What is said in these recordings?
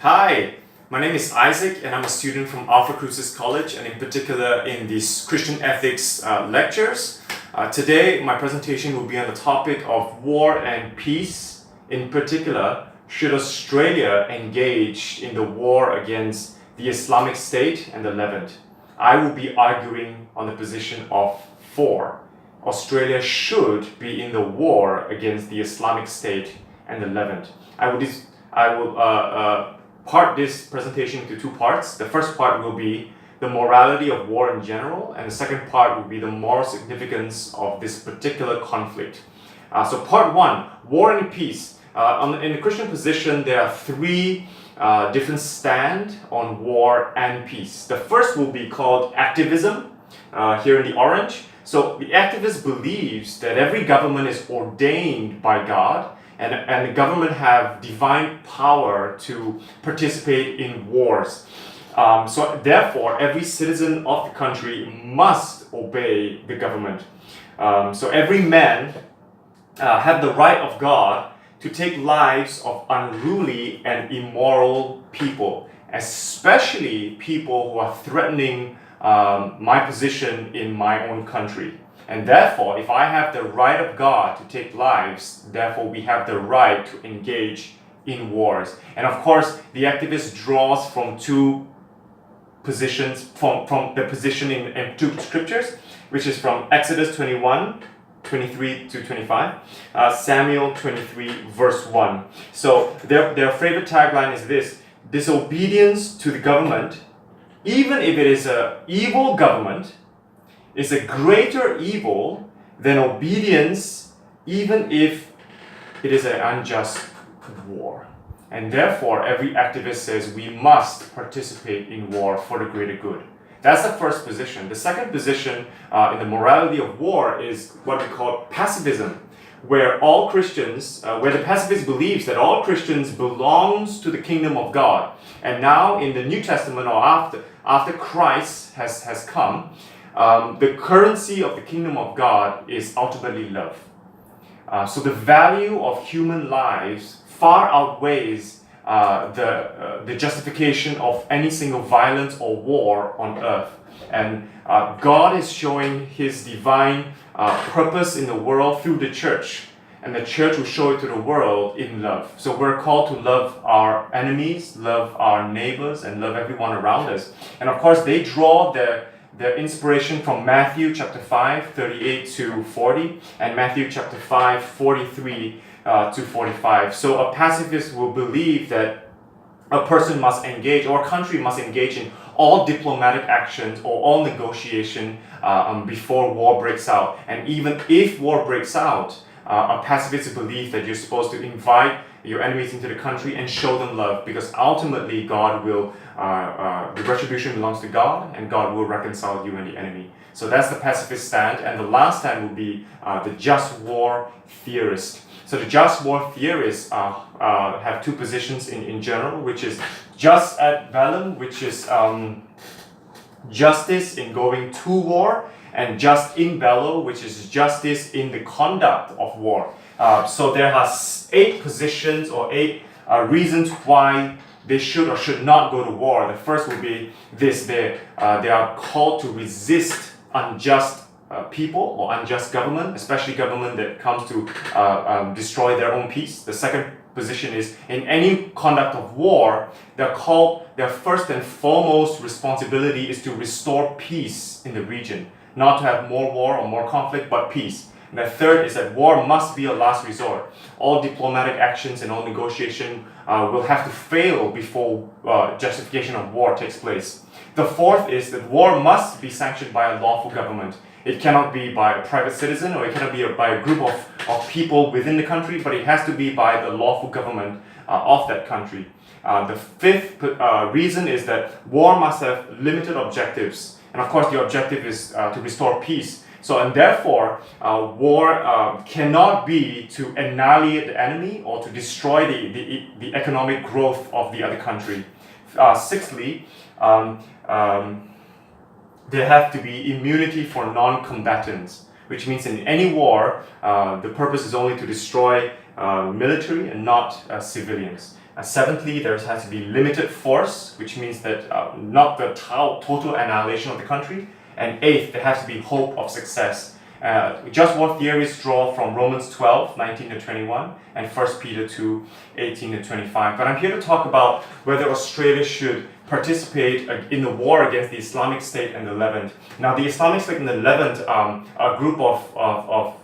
Hi, my name is Isaac and I'm a student from Alpha Crucis College and in particular in these Christian ethics lectures. Today my presentation will be on the topic of war and peace. In particular, should Australia engage in the war against the Islamic State and the Levant? I will be arguing on the position of for. Australia should be in the war against the Islamic State and the Levant. I will part this presentation into two parts. The first part will be the morality of war in general, and the second part will be the moral significance of this particular conflict. So part one, war and peace. In the Christian position, there are three different stand on war and peace. The first will be called activism, here in the orange. So the activist believes that every government is ordained by God, and the government have divine power to participate in wars. So therefore, every citizen of the country must obey the government. So every man have the right of God to take lives of unruly and immoral people, especially people who are threatening my position in my own country. And therefore, if I have the right of God to take lives, therefore we have the right to engage in wars. And of course, the activist draws from two positions, from the position in two scriptures, which is from Exodus 21, 23 to 25, Samuel 23, verse 1. So their favorite tagline is this: disobedience to the government, even if it is an evil government, is a greater evil than obedience, even if it is an unjust war. And therefore, every activist says we must participate in war for the greater good. That's the first position. The second position in the morality of war is what we call pacifism, where all Christians, where the pacifist believes that all Christians belongs to the kingdom of God. And now in the New Testament, or after Christ has come, the currency of the kingdom of God is ultimately love. So the value of human lives far outweighs the justification of any single violence or war on earth. And God is showing His divine purpose in the world through the church. And the church will show it to the world in love. So we're called to love our enemies, love our neighbors, and love everyone around us. And of course, they draw their inspiration from Matthew chapter 5, 38 to 40, and Matthew chapter 5, 43 to 45. So a pacifist will believe that a person must engage, or a country must engage in all diplomatic actions or all negotiation before war breaks out. And even if war breaks out, a pacifist believes that you're supposed to invite your enemies into the country and show them love, because ultimately God will, the retribution belongs to God, and God will reconcile you and the enemy. So that's the pacifist stand. And the last stand will be the just war theorist. So the just war theorists have two positions in general, which is jus ad bellum, which is justice in going to war, and jus in bello, which is justice in the conduct of war. So there are 8 positions or 8 reasons why they should or should not go to war. The first would be this: they are called to resist unjust people or unjust government, especially government that comes to destroy their own peace. The second position is, in any conduct of war, their first and foremost responsibility is to restore peace in the region. Not to have more war or more conflict, but peace. And the third is that war must be a last resort. All diplomatic actions and all negotiation will have to fail before justification of war takes place. The fourth is that war must be sanctioned by a lawful government. It cannot be by a private citizen, or it cannot be by a group of people within the country, but it has to be by the lawful government of that country. The fifth reason is that war must have limited objectives. And of course, the objective is to restore peace. So, and therefore, war cannot be to annihilate the enemy or to destroy the economic growth of the other country. Sixthly, there have to be immunity for non-combatants, which means in any war, the purpose is only to destroy military and not civilians. Seventhly, there has to be limited force, which means that not the total annihilation of the country. And eighth, there has to be hope of success. Just war theories draw from Romans 12, 19 to 21, and 1 Peter 2, 18 to 25. But I'm here to talk about whether Australia should participate in the war against the Islamic State and the Levant. Now, the Islamic State and the Levant are a group of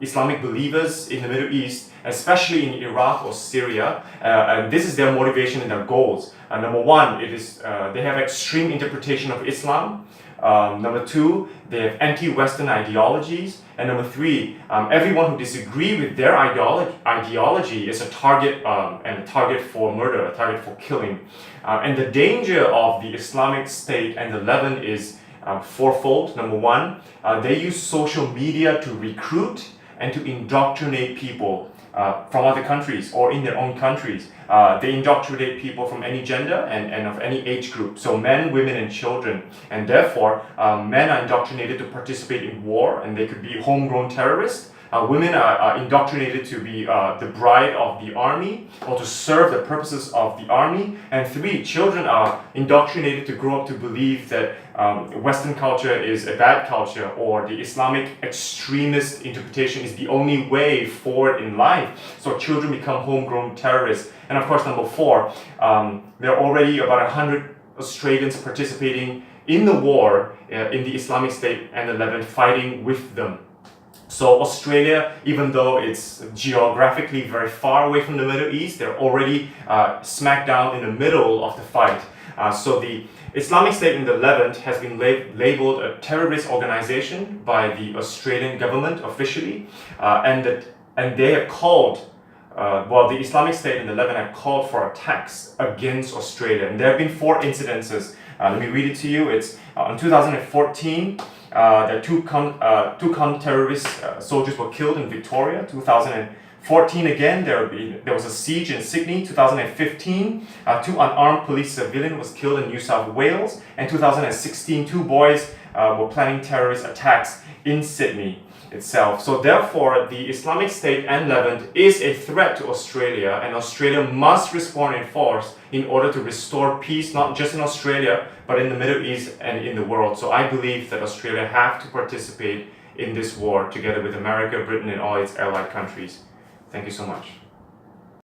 Islamic believers in the Middle East, especially in Iraq or Syria, and this is their motivation and their goals. Number one, it is they have extreme interpretation of Islam. Number two, they have anti-Western ideologies. And number three, everyone who disagrees with their ideology is a target and a target for murder, a target for killing. And the danger of the Islamic State and the Levant is fourfold. Number one, they use social media to recruit and to indoctrinate people from other countries or in their own countries. They indoctrinate people from any gender and of any age group, so men, women, and children. And therefore, men are indoctrinated to participate in war, and they could be homegrown terrorists. Women are indoctrinated to be the bride of the army or to serve the purposes of the army. And three, children are indoctrinated to grow up to believe that Western culture is a bad culture, or the Islamic extremist interpretation is the only way forward in life. So children become homegrown terrorists. And of course, number four, there are already about 100 Australians participating in the war in the Islamic State and the Levant, fighting with them. So Australia, even though it's geographically very far away from the Middle East, they're already smack down in the middle of the fight. So the Islamic State in the Levant has been labeled a terrorist organization by the Australian government officially, and they have called, the Islamic State in the Levant have called for attacks against Australia. And there have been 4 incidences. Let me read it to you. It's in 2014. There two counter-terrorist soldiers were killed in Victoria. 2014 again, there was a siege in Sydney. 2015, 2 unarmed police civilians was killed in New South Wales. And 2016, 2 boys were planning terrorist attacks in Sydney itself. So therefore, the Islamic State and Levant is a threat to Australia, and Australia must respond in force in order to restore peace, not just in Australia, but in the Middle East and in the world. So I believe that Australia have to participate in this war together with America, Britain, and all its allied countries. Thank you so much.